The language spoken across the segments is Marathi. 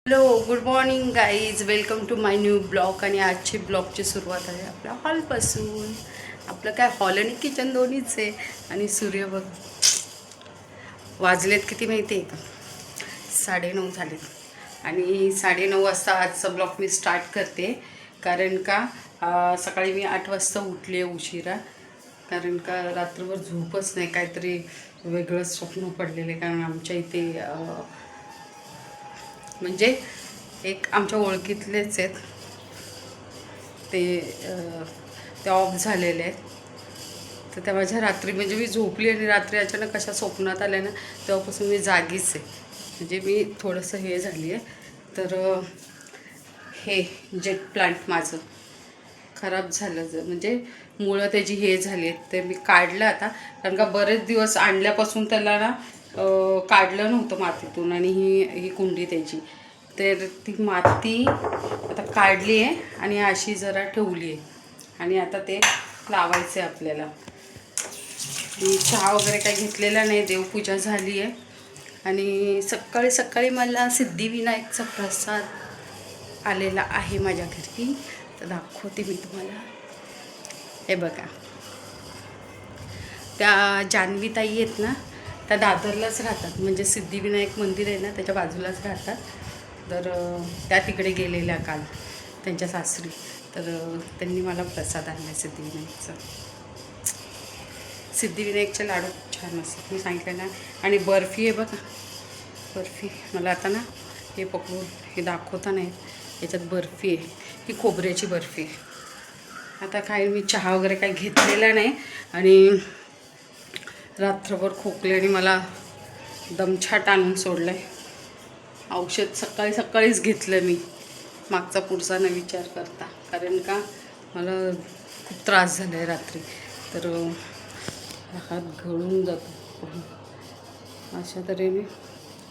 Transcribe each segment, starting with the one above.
Hello good morning guys, welcome to my new blog. आणि आजची ब्लॉगची सुरुवात आहे आपल्या हॉलपासून. आपलं काय हॉल आणि किचन दोन्हीच आहे. आणि सूर्य बघ वाजलेत किती माहिती आहे का, 9:30 झालेत. आणि 9:30 वाजता आजचा ब्लॉग मी स्टार्ट करते. कारण का सकाळी मी 8 वाजता उठले उशिरा. कारण का रात्रभर झोपच नाही, काहीतरी वेगळंच स्वप्न पडलेले. कारण आमच्या इथे म्हणजे एक आमच्या ओळखीतलेच आहेत ते ऑफ झालेले आहेत. तर त्या माझ्या रात्री म्हणजे मी झोपली आणि रात्री अचानक कशा स्वप्नात आल्या ना, तेव्हापासून मी जागीच आहे. म्हणजे मी थोडंसं हे झाली आहे. तर हे जेट प्लांट माझं खराब झालं, म्हणजे मुळं त्याची हे झाली आहेत. ते मी काढलं आता, कारण का बरेच दिवस आणल्यापासून त्याला ना काढलं नव्हतं मातीतून. आणि ही कुंडी त्याची, तर ती माती आता काढली आहे आणि अशी जरा ठेवली आहे. आणि आता ते लावायचं आहे आपल्याला. मी चहा वगैरे काही घेतलेला नाही, देवपूजा झाली आहे. आणि सकाळी सकाळी मला सिद्धिविनायकचा प्रसाद आलेला आहे माझ्या घरी, तर दाखवते मी तुम्हाला. हे बघा, त्या जान्हवीताई आहेत ना, त्या दादरलाच राहतात. म्हणजे सिद्धिविनायक मंदिर आहे ना, त्याच्या बाजूलाच राहतात. तर त्या तिकडे गेलेल्या काल त्यांच्या सासरी. तर त्यांनी मला प्रसाद आणला सिद्धिविनायकचा. सिद्धिविनायकचे लाडू छान असतात, मी सांगितलं ना. आणि बर्फी आहे बघा, बर्फी मला आता ना हे पकडून हे दाखवता नाही. याच्यात बर्फी आहे, ही खोबऱ्याची बर्फी. आता काय मी चहा वगैरे काही घेतलेला नाही. आणि रात्रभर खोकल्याने मला दमछाट आणून सोडलं आहे. औषध सकाळी सकाळीच घेतलं मी, मागचा पुढचा न विचार करता. कारण का मला खूप त्रास झाला आहे रात्री. तर हात गळून जातो अशा तऱ्हेने.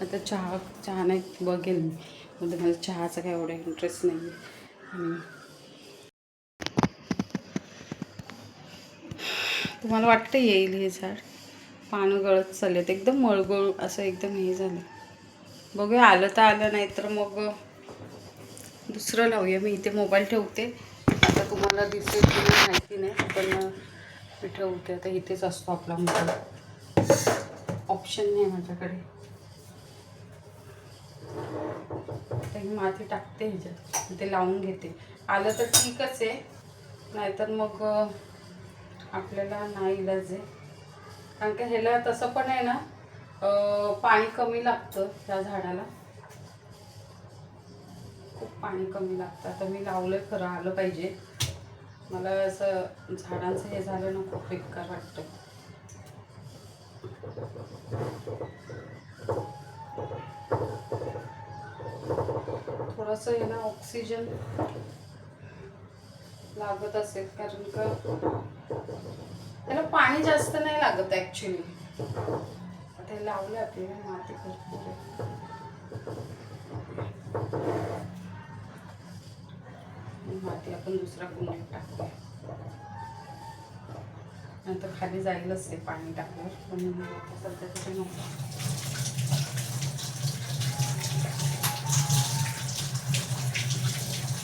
आता चहा नाही बघेल मी, म्हणजे मला चहाचा काय एवढा इंटरेस्ट नाही आहे. आणि तुम्हाला वाटतं येईल हे झाड, पानं गळत चाललेत एकदम मळगळ असं एकदम हे झालं. बघूया, आलं तर आलं, नाही तर मग दुसरं लावूया. मी इथे मोबाईल ठेवते. आता तुम्हाला दिसेल की माहिती नाही, पण मी ठेवते आता. इथेच असतो आपला मोबाईल, ऑप्शन नाही माझ्याकडे. आता ही माती टाकते ह्याच्यात, ते लावून घेते. आलं तर ठीकच आहे, नाहीतर मग आपल्याला नाही इलाज आहे. कारण का ह्याला तसं पण आहे ना, पाणी कमी लागतं त्या झाडाला, खूप पाणी कमी लागतं. आता मी लावलं खरं, आलं पाहिजे. मला असं झाडांचं हे झालं ना, खूप बेकार वाटतं. थोडंसं हे ना ऑक्सिजन लागत असेल, कारण का त्याला पाणी जास्त नाही लागत ॲक्च्युली. आता लावलं आपल्याला, माती भरपूर आहे. माती आपण दुसऱ्या कुंडीत टाकतो, नंतर खाली जाईलच ते पाणी टाकल्यावर. पण सध्या तरी नको.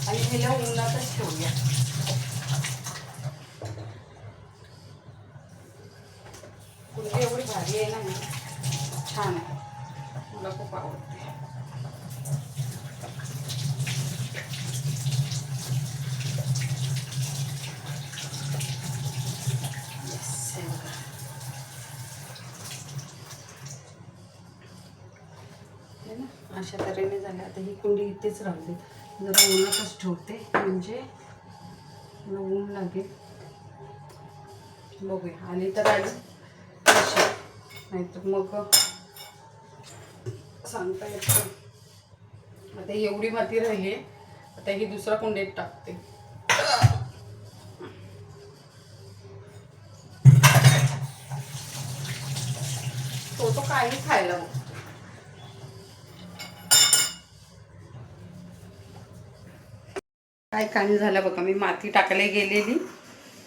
आणि ह्याला उन्हातच ठेवूया. कुंडी एवढी भारी आहे ना, छान आहे, मला खूप आवडते. अशा तऱ्हेने झालं. आता ही कुंडी इथेच राहते, जरा उन्हातच ठेवते, म्हणजे मला ऊन लागेल. बघूया, आली तर आली, नाहीतर मग सांगता येतं. आता एवढी माती राहिली आहे, आता ही दुसऱ्या कुंडीत टाकते. तो काही खायला बघतो. काय कांड झालं बघा, मी माती टाकायला गेलेली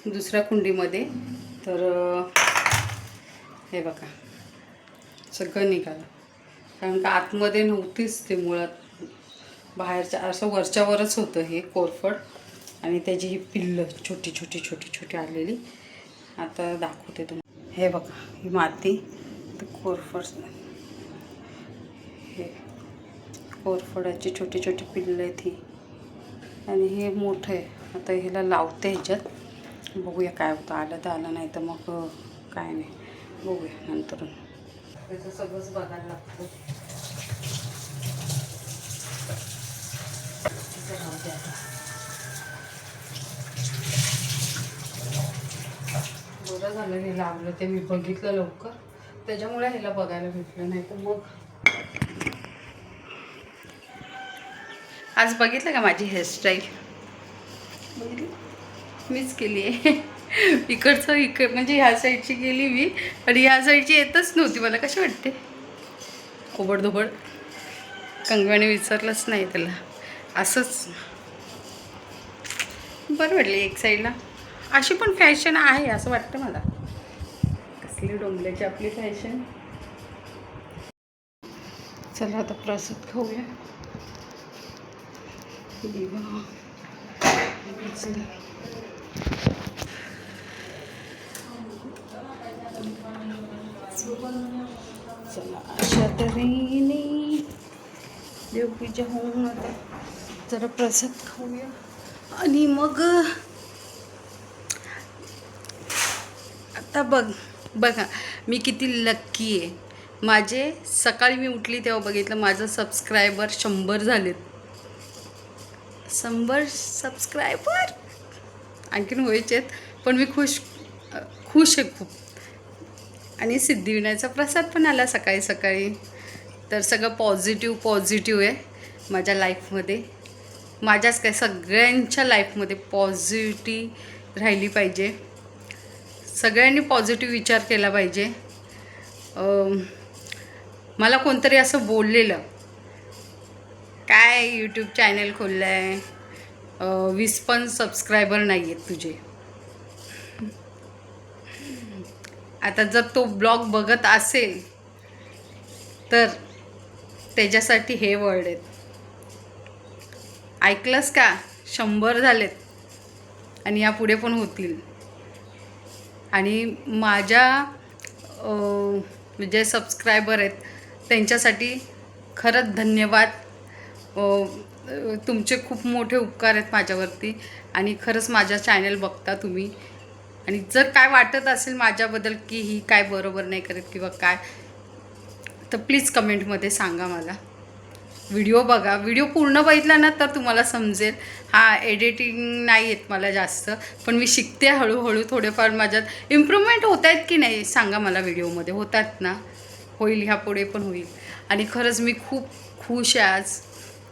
दुसऱ्या कुंडीमध्ये, तर हे बघा सगळं निघालं. कारण का आतमध्ये नव्हतीच ते मुळात, बाहेरच्या असं वरच्यावरच होतं हे कोरफड आणि त्याची ही पिल्लं छोटी छोटी छोटी छोटी आलेली. आता दाखवते तुम्हाला. हे बघा ही माती तर कोरफड, हे कोरफडाची छोटी छोटी पिल्लं आहेत ही आणि हे मोठं आहे. आता ह्याला लावते ह्याच्यात, बघूया काय होतं. आलं तर आलं, नाही तर मग काय नाही, बघूया नंतर. त्याचं सगळंच बघायला लागतं. बरं झालं हे लावलं ते, मी बघितलं लवकर, त्याच्यामुळे ह्याला बघायला भेटलं. नाही तर मग आज बघितलं का माझी हेअरस्टाईल? बघितली मीच केली आहे. इकडचं म्हणजे ह्या साईडची केली मी, आणि ह्या साईडची येतच नव्हती मला. कशी वाटते? ओबडधोबड. कंगव्याने विचारलंच नाही त्याला, असंच बरं वाटली एक साईडला. अशी पण फॅशन आहे असं वाटतं मला. कसली डोंगल्याची आपली फॅशन. चला आता प्रसाद खाऊया. चला अशा तऱ्हेने देवपूजा होऊन आता जरा प्रसाद खाऊया आणि मग आता बघा मी किती लक्की आहे. माझे सकाळी मी उठली तेव्हा बघितलं माझं सबस्क्रायबर 100 झालेत. 100 सबस्क्रायबर आणखीन व्हायचे आहेत, पण मी खुश आहे खूप. आणि सिद्धिविनायकचा प्रसाद पण आला सकाळी सकाळी. तर सगळं पॉझिटिव्ह आहे माझ्या लाईफमध्ये. माझ्याच काय, सगळ्यांच्या लाईफमध्ये पॉझिटिव्ह राहिली पाहिजे. सगळ्यांनी पॉझिटिव्ह विचार केला पाहिजे. मला कोणतरी असं बोललेलं, काय यूट्यूब चॅनल खोललं आहे, 20 पण सबस्क्रायबर नाही आहेत तुझे. आता जर तो ब्लॉग बघत असेल तर त्याच्यासाठी हे वर्ड आहेत. ऐकलंस का? 100 झालेत आणि यापुढे पण होतील. आणि माझ्या जे सबस्क्रायबर आहेत त्यांच्यासाठी खरंच धन्यवाद. तुमचे खूप मोठे उपकार आहेत माझ्यावरती. आणि खरंच माझा चॅनल बघता तुम्ही. आणि जर काय वाटत असेल माझ्याबद्दल की ही काय बरोबर नाही करत किंवा काय, तर प्लीज कमेंटमध्ये सांगा मला. व्हिडिओ बघा, व्हिडिओ पूर्ण बघितला ना तर तुम्हाला समजेल. एडिटिंग नाही येत मला जास्त, पण मी शिकते हळूहळू. थोडेफार माझ्यात इम्प्रूव्हमेंट होत आहेत की नाही सांगा मला. व्हिडिओमध्ये होतात ना? होईल, ह्यापुढे पण होईल. आणि खरंच मी खूप खुश आहे आज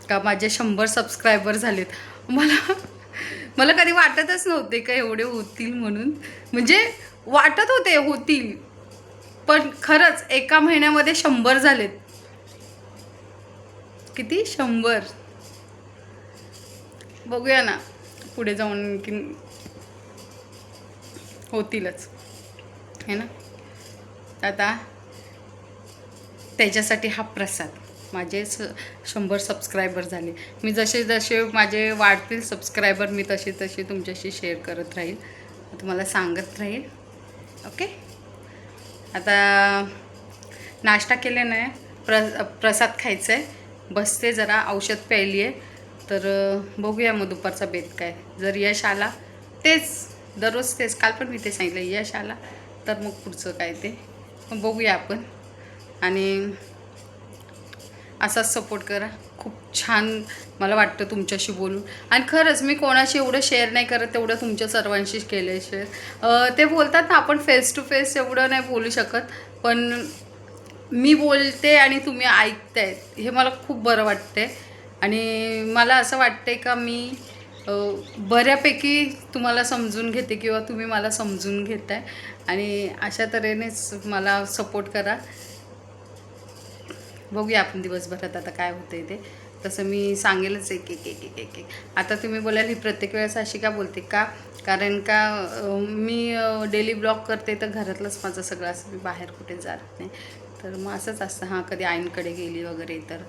का माझे 100 सबस्क्रायबर झालेत. मला कधी वाटतच नव्हते का एवढे होतील म्हणून. म्हणजे वाटत होते होतील, पण खरंच एका महिन्यामध्ये 100 झालेत. किती? 100. बघूया ना पुढे जाऊन की होतीलच, है ना. आता त्याच्यासाठी हा प्रसाद. माझे 100 सबस्क्रायबर झाले. मी जसे जसे माझे वाढतील सबस्क्रायबर मी तसे तसे तुमच्याशी शेअर करत राहील, तुम्हाला सांगत राहील. ओके. आता नाश्ता केले नाही, प्रसाद खायचा आहे. बसते जरा, औषध प्यायली आहे. तर बघूया मग दुपारचा बेत काय. जर यश आला, तेच दररोज तेच, काल पण मी ते सांगितलं, यश आला तर मग पुढचं काय ते मग बघूया आपण. आणि असाच सपोर्ट करा. खूप छान मला वाटतं तुमच्याशी बोलून. आणि खरंच मी कोणाशी एवढं शेअर नाही करत तेवढं तुमच्या सर्वांशी केलं आहे शेअर. ते बोलतात ना आपण फेस टू फेस एवढं नाही बोलू शकत, पण मी बोलते आणि तुम्ही ऐकताय हे मला खूप बरं वाटते. आणि मला असं वाटते का मी बऱ्यापैकी तुम्हाला समजून घेते किंवा तुम्ही मला समजून घेताय. आणि अशा तऱ्हेनेच मला सपोर्ट करा. बघूया आपण दिवसभरात आता काय होतं आहे ते. तसं मी सांगेलच एक एक एक एक एक एक. आता तुम्ही बोलाल ही प्रत्येक वेळेस अशी का बोलते का, कारण का मी डेली ब्लॉग करते तर घरातलंच माझं सगळं असं, मी बाहेर कुठे जात नाही. तर मग असंच असतं. कधी आईंकडे गेली वगैरे तर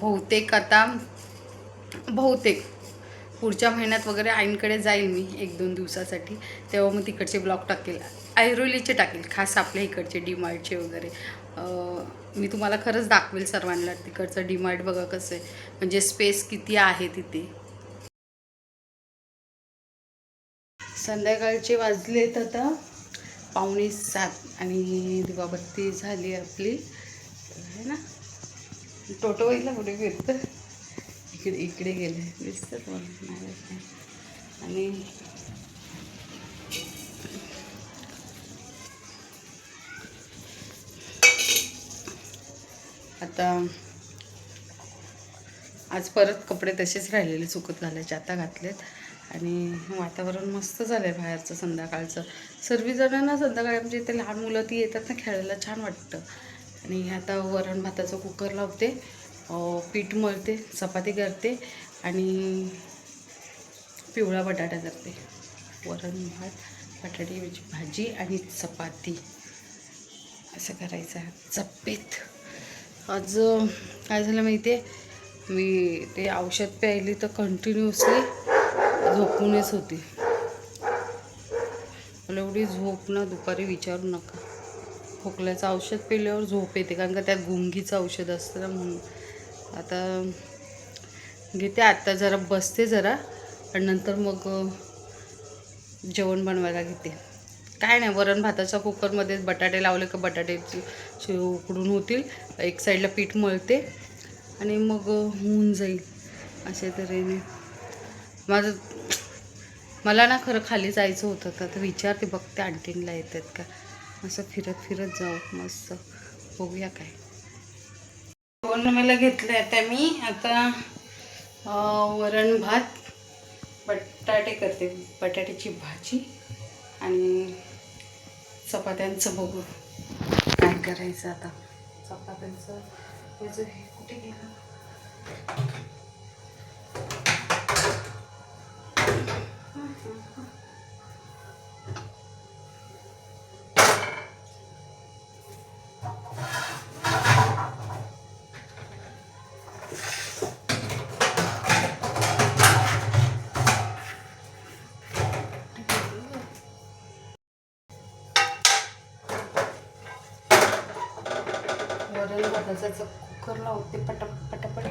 बहुतेक आता बहुतेक पुढच्या महिन्यात वगैरे आईंकडे जाईल मी 1-2 दिवसासाठी, तेव्हा मग तिकडचे ब्लॉग टाकेल, ऐरोलीचे टाकेल, खास आपल्या इकडचे डीमार्टचे वगैरे. मी तुम्हाला खरंच दाखवेल सर्वांना तिकडचं डीमार्ट बघा कसं आहे, म्हणजे स्पेस किती आहे तिथे. संध्याकाळचे वाजलेत आता 6:45 आणि दिवाबत्ती झाली आपली आहे ना. टोटोबाईला कुठे फिरतं, इकडे इकडे गेले दिसतात मला. आणि आता आज परत कपडे तसेच राहिलेले सुकत घालायचे, आता घातलेत. आणि वातावरण मस्त झालं आहे बाहेरचं संध्याकाळचं. सर्वजणांना संध्याकाळी आमच्या इथे लहान मुलं ती येतात ना खेळायला, छान वाटतं. आणि आता वरण भाताचं कुकर लावते, पीठ मळते, चपाती करते आणि पिवळा बटाटा करते. वरण भात, बटाट्याची भाजी आणि चपाती असं करायचं आहे चप्पीत. आज काय झालं माहिती आहे, मी ते औषध प्यायली तर कंटिन्युअसली झोपूनच होती. मला एवढी झोप ना दुपारी विचारू नका. खोकल्याचं औषध पिल्यावर झोप येते, कारण का त्यात गुंगीचं औषध असतं ना, म्हणून. आता घेते, आत्ता जरा बसते जरा आणि नंतर मग जेवण बनवायला घेते. काय नाही, वरण भाताच्या कुकरमध्येच बटाटे लावले का बटाट्याची उकडून होतील, एक साईडला पीठ मळते आणि मग होऊन जाईल. अशा तऱ्हेने मला ना खरं खाली जायचं होतं, तर विचारते, बघते आंटींला येतात का, असं फिरत फिरत जाऊ मस्त, बघूया काय. मला घेतलं आता मी, आता वरण भात, बटाटे करते, बटाट्याची भाजी आणि चपात्यांचं बघू काय करायचं आता. चपात्यांचं त्याचं हे कुठे गेलं, वरण भाताचं कुकर लावते पटापट पटापट.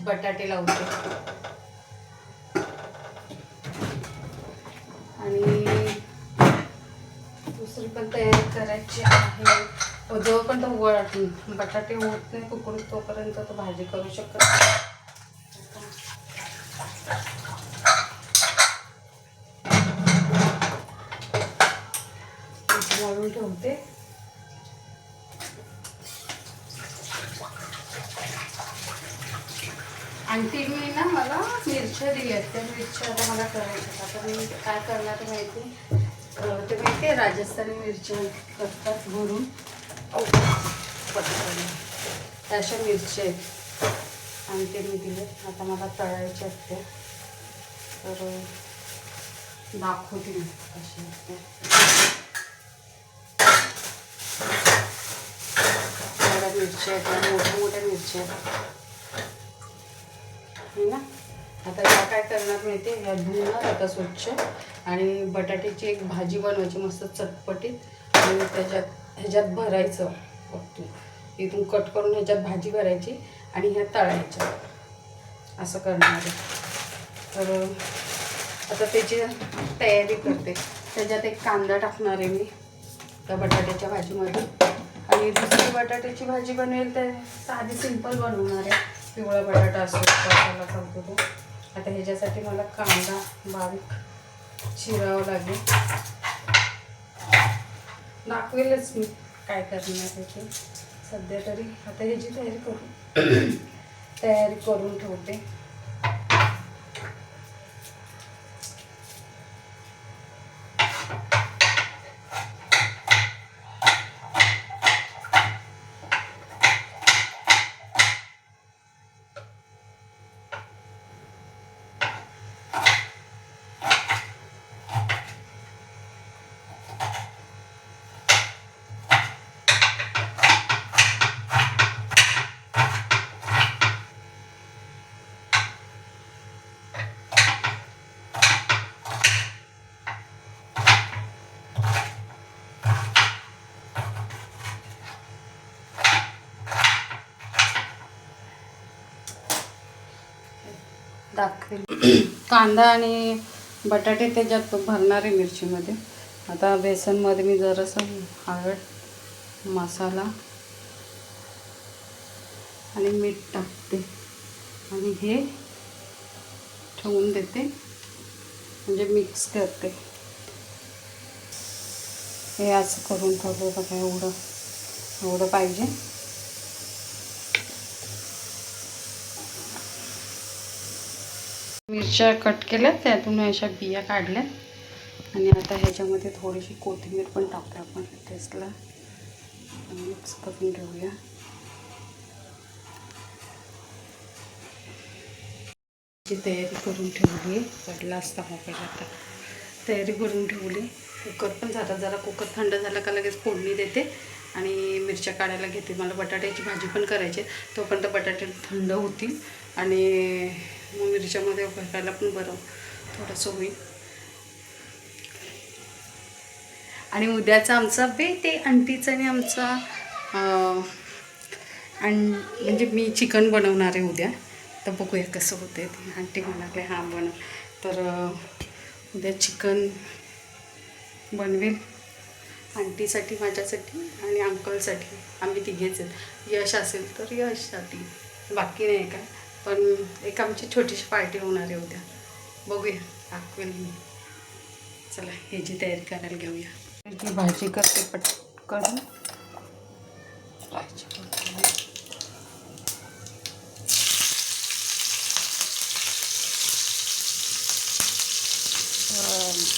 बटाटे लावते आणि दुसरी पण तयारी करायची आहे. जोपर्यंत बटाटे होत नाही कुकरून तोपर्यंत तर भाजी करू शकत. मळून ठेवते. आंटी मी ना मला मिरच्या दिल्या, त्या मिरच्या आता मला करायच्या. आता मी काय करणार माहिती, ते माहिती आहे राजस्थानी मिरच्या करतात भरून पटकन, अशा मिरच्या आहेत आणि ते मी दिले. आता मला तळायचे आहेत त्या, तर दाखवते मी कशी असते. मिरच्या आहेत, मोठ्या मोठ्या मिरच्या आहे ना. आता या काय करणार माहिती आहे, ह्या धुवून आता स्वच्छ आणि बटाट्याची एक भाजी बनवायची मस्त चटपटीत आणि ह्याच्यात भरायचं. फक्त इथून कट करून ह्याच्यात भाजी भरायची आणि ह्या तळायच्या, असं करणार आहे. तर आता त्याची तयारी करते. त्याच्यात एक कांदा टाकणार आहे मी त्या बटाट्याच्या भाजीमध्ये आणि दुसरी बटाट्याची भाजी बनवेल तर साधी सिंपल बनवणार आहे. पिवळा बटाटा असतो त्याला सांगतो तो. आता ह्याच्यासाठी मला कांदा बारीक चिरावं लागेल. दाखवेलच मी काय करणार आहे ते. सध्या तरी आता ह्याची तयारी करून ठेवते. दाखवेल. कांदा आणि बटाटे त्याच्यात भरणार आहे मिरचीमध्ये. आता बेसनमध्ये मी जरासं हळद, मसाला आणि मीठ टाकते आणि हे ठेवून देते, म्हणजे मिक्स करते. हे असं करून ठेवलं बघा. एवढं पाहिजे. मिरच्या कट केल्या, त्यातून अशा बिया काढल्या आणि आता ह्याच्यामध्ये थोडीशी कोथिंबीर पण टाकते आपण टेस्टला. मिक्स करून घेऊया. तयारी करून ठेवली आहे. पडला असता मोबाईल. आता तयारी करून ठेवली. कुकर पण झाला. जरा कुकर थंड झाला का लगेच फोडणी देते आणि मिरच्या काढायला घेते. मला बटाट्याची भाजी पण करायची, तोपर्यंत बटाटे थंड होतील आणि मग मिरच्यामध्ये भरायला पण बरं थोडंसं होईल. आणि उद्याचा आमचा बेत आहे आंटीचं आणि आमचा. म्हणजे मी चिकन बनवणार आहे उद्या. तर बघूया कसं होतं ते. आंटी म्हणाले हां बनव. तर उद्या चिकन बनवेल आंटीसाठी, माझ्यासाठी आणि अंकलसाठी. आम्ही तिघेच आहेत. यश असेल तर यशसाठी, बाकी नाही काय. पण एक आमची छोटीशी पार्टी होणार आहे उद्या. बघूया, दाखवेल मी. चला ह्याची तयारी करायला घेऊया. ह्याची भाजी करते पटकन. भाजी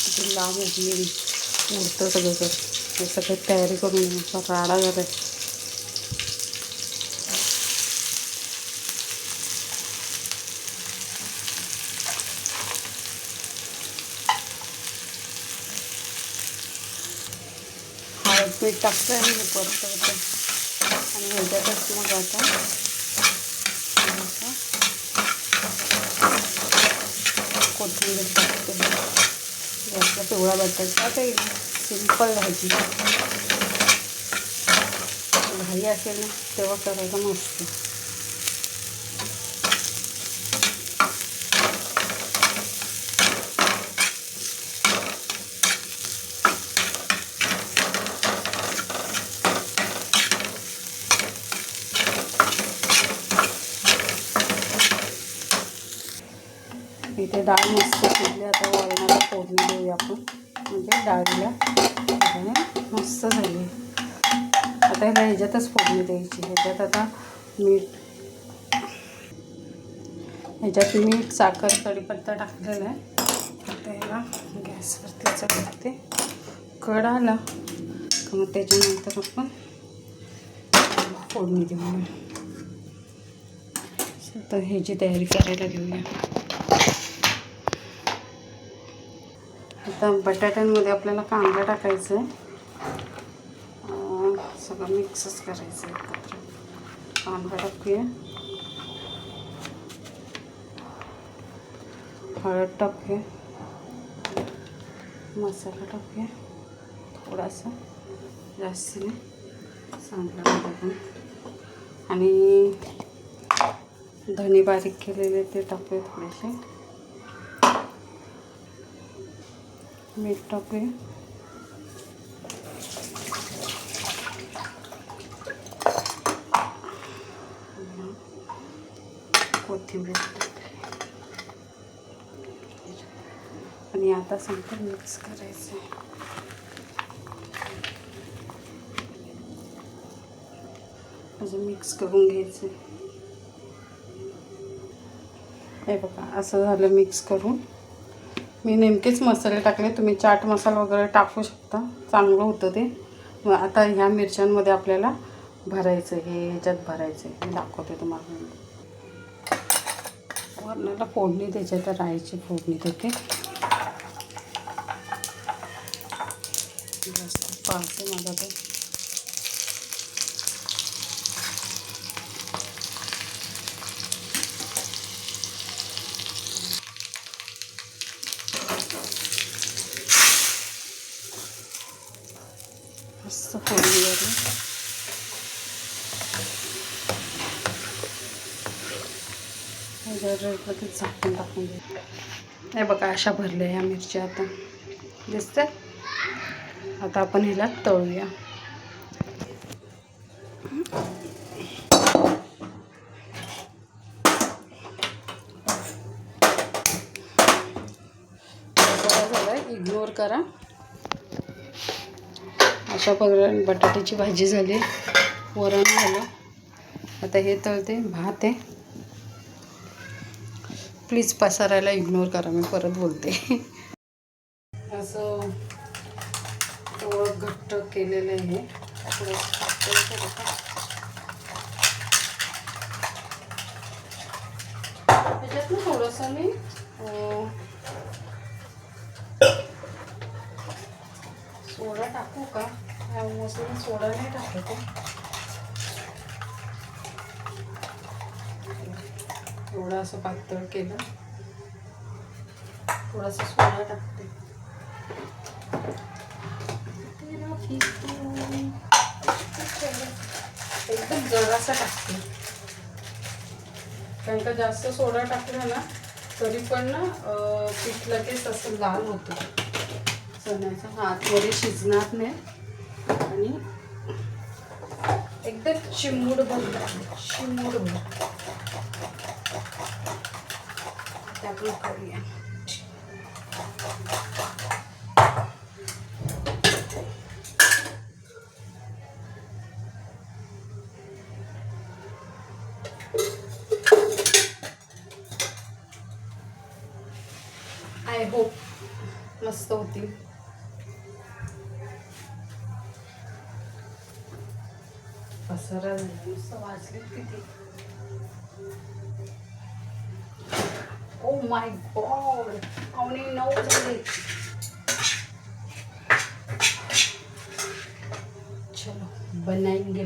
किती लांब उभी उडतं सगळं. हे सगळं तयारी करून राडा झाला. हळद मीठ टाकतं आणि हे परतवतं आणि ह्याच्यातच मग आता कोथिंबीर टाकते. यातला पिवळा बटाटा. आता सिंपल भाजी. घाई असेल ना तेव्हा करायला मस्त. इथे डाळ मस्त शिजली. आता वरणाला फोडणी देऊया आपण, म्हणजे डाळीला मस्त झाली. आता ह्याला ह्याच्यातच फोडणी द्यायची. ह्याच्यात आता मीठ साखर कढीपत्ता टाकलेला आहे. आता ह्याला गॅसवरती चढवते. कढ आला का मग त्याच्यानंतर आपण फोडणी देऊया. तर ह्याची तयारी करायला घेऊया. आता बटाट्यांमध्ये आपल्याला कांदा टाकायचा आहे. सगळं मिक्सच करायचं आहे एकत्र. कांदा टाकूया, हळद टाकूया, मसाला टाकूया थोडासा, जास्त नाही, चांगला टाकून, आणि धने बारीक केलेले ते टाकूया थोडेसे. मीठ टाकूया, कोथिंबीर आणि आता सगळं मिक्स करायचं आहे. अजून मिक्स करून घ्यायचं. हे बघा असं झालं मिक्स करून. मी नेमकेच मसाले टाकले. तुम्ही चाट मसाला वगैरे टाकू शकता, चांगलं होतं ते. मग आता ह्या मिरच्यांमध्ये आपल्याला भरायचं, हे ह्याच्यात भरायचं आहे. मी दाखवते तुम्हाला. वरणाला फोडणी द्यायची, तर राईची फोडणी देते. जास्त पाहते माझा ते. मस्त फोडणी द्यायला. जर झाकून टाकून घ्या. हे बघा अशा भरल्या ह्या मिरच्या आता दिसतात. आता आपण ह्याला तळूया. इग्नोर करा. अशा प्रकारे बटाट्याची भाजी झाली, वरण झालं. आता हे तळते, भात आहे. प्लीज पसारायला इग्नोर करा, मी परत बोलते. असं थोडं घट्ट केलेलं आहे. त्याच्यात ना थोडंसं मी सोडा टाकू का? मोस्टली सोडा नाही टाकते. थोडं असं पातळ केलं, थोडासा सोडा टाकते. एकदम जरासा टाकते, कारण का जास्त सोडा टाकला ना तरी पण ना पीठ लगेच असं लाल होतं चण्याचा. आतमध्ये शिजणार नाही आणि एकदम चिमूटभर त्यातून करूया. आय होप मस्त होती. पसारा नुसतं वाजलेत किती. ओ माय गॉड, 8:45 झाले. चलो बनाएंगे.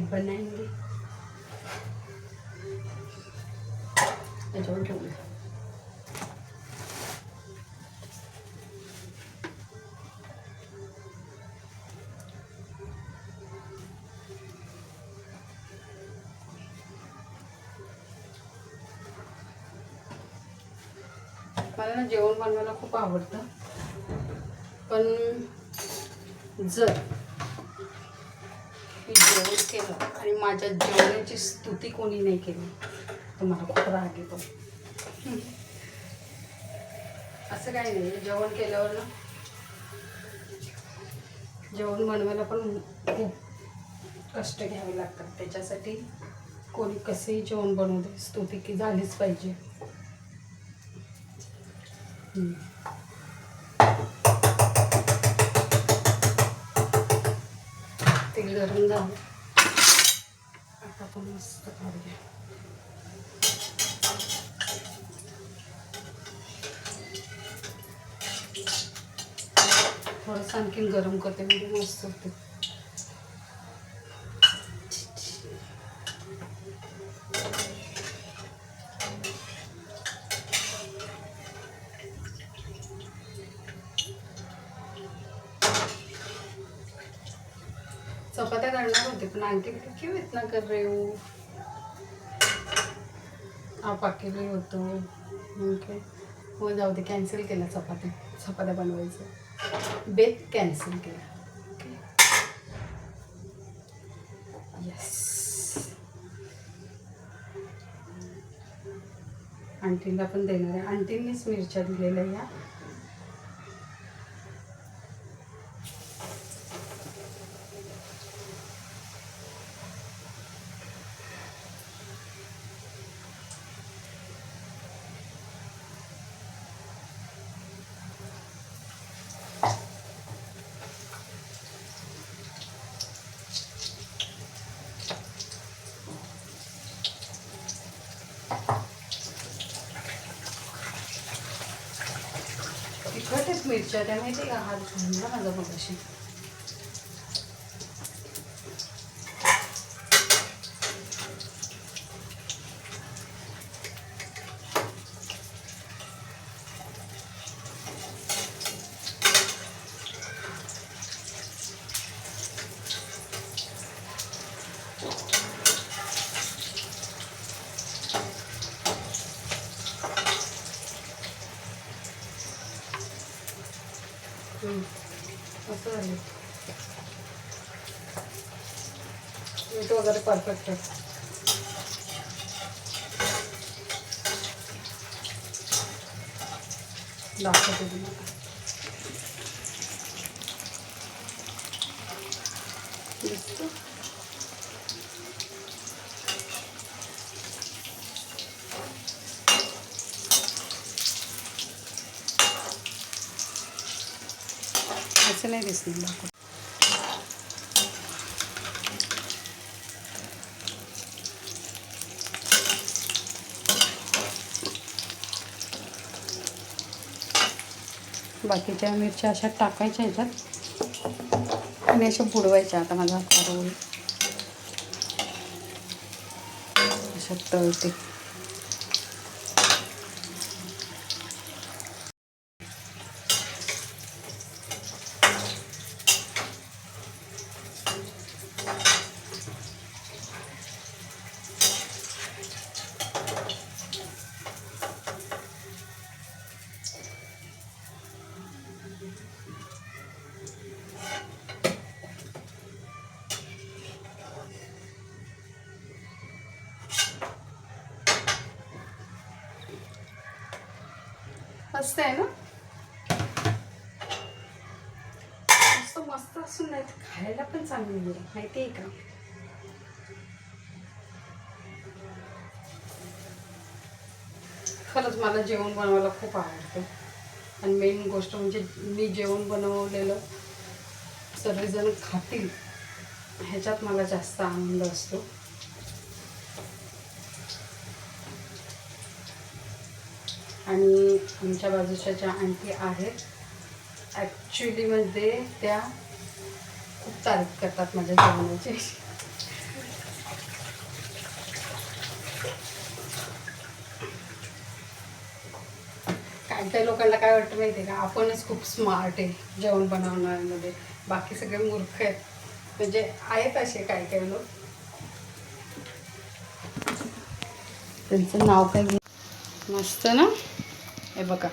याच्यावर ठेवूया. मला ना जेवण बनवायला खूप आवडतं, पण जर मी जेवण केलं आणि माझ्या जेवणाची स्तुती कोणी नाही केली तर मला खूप राग येतो. असं काही नाही, जेवण केल्यावर ना जेवण बनवायला पण खूप कष्ट घ्यावे लागतात. त्याच्यासाठी कोणी कसंही जेवण बनवू दे, स्तुती की झालीच पाहिजे. तेल गरम झालं, आता आपण मस्त काढूया. थोडंसं आणखीन गरम करते म्हणजे मस्त होते. चपात्या करणार होते पण आंटी क्यों इतना कर रहे हो, आप अकेले होतो. ओके, हो जाऊ दे, कॅन्सल केला चपात्या बनवायचं. बेत कॅन्सल केला. Okay, yes. आंटीला पण देणार आहे. आंटींनीच मिरच्या दिलेल्या या. तिखट आहेत मिरच्या त्या, माहिती आहे का? हात घालला माझा मगाशी. मस्त झाली. मीठ वगैरे परफेक्ट आहे. दाखवते तुम्हाला. दिसतं? असं नाही दिसणार दाखव. बाकीच्या मिरच्या अशा टाकायच्या ह्याच्यात आणि अशा बुडवायच्या. आता माझा हात होईल अशा तळते. मस्त आहे ना. मस्त असून नाही तर खायला पण चांगली आहे, माहिती आहे का. खरंच मला जेवण बनवायला खूप आवडतं आणि मेन गोष्ट म्हणजे मी जेवण बनवलेलं सर्वजण खातील ह्याच्यात मला जास्त आनंद असतो. आणि आमच्या बाजूच्या ज्या आंटी आहेत ॲक्च्युलीमध्ये त्या खूप तारीफ करतात माझ्या जेवणाची. काही काही लोकांना काय वाटतं माहिती आहे का, आपणच खूप स्मार्ट आहे जेवण बनवण्यामध्ये, बाकी सगळे मूर्ख आहेत. म्हणजे आहेत असे काही काही लोक. त्यांचं नाव काय घे. मस्त ना. हे बघा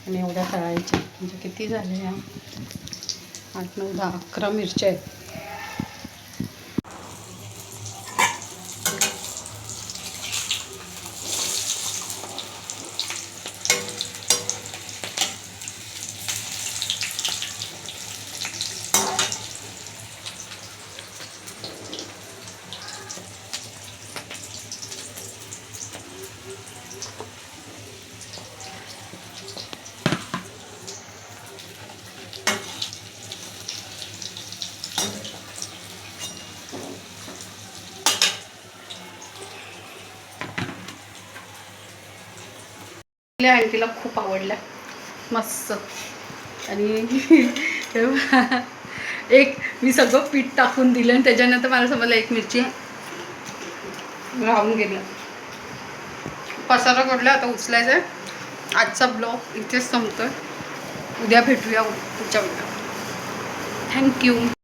आणि एवढ्या तळायच्या म्हणजे किती झाले ह्या 8, 9, 10, 11 मिरच्या आहेत. आंटीला खूप आवडल्या मस्त. आणि एक मी सगळं पीठ टाकून दिलं आणि त्याच्यानंतर मला समजलं एक मिरची राहून गेलं. पसारा पडला, आता उचलायचं आहे. आजचा ब्लॉग इथेच संपतोय. उद्या भेटूया पुढच्या व्हिडिओ. थँक्यू.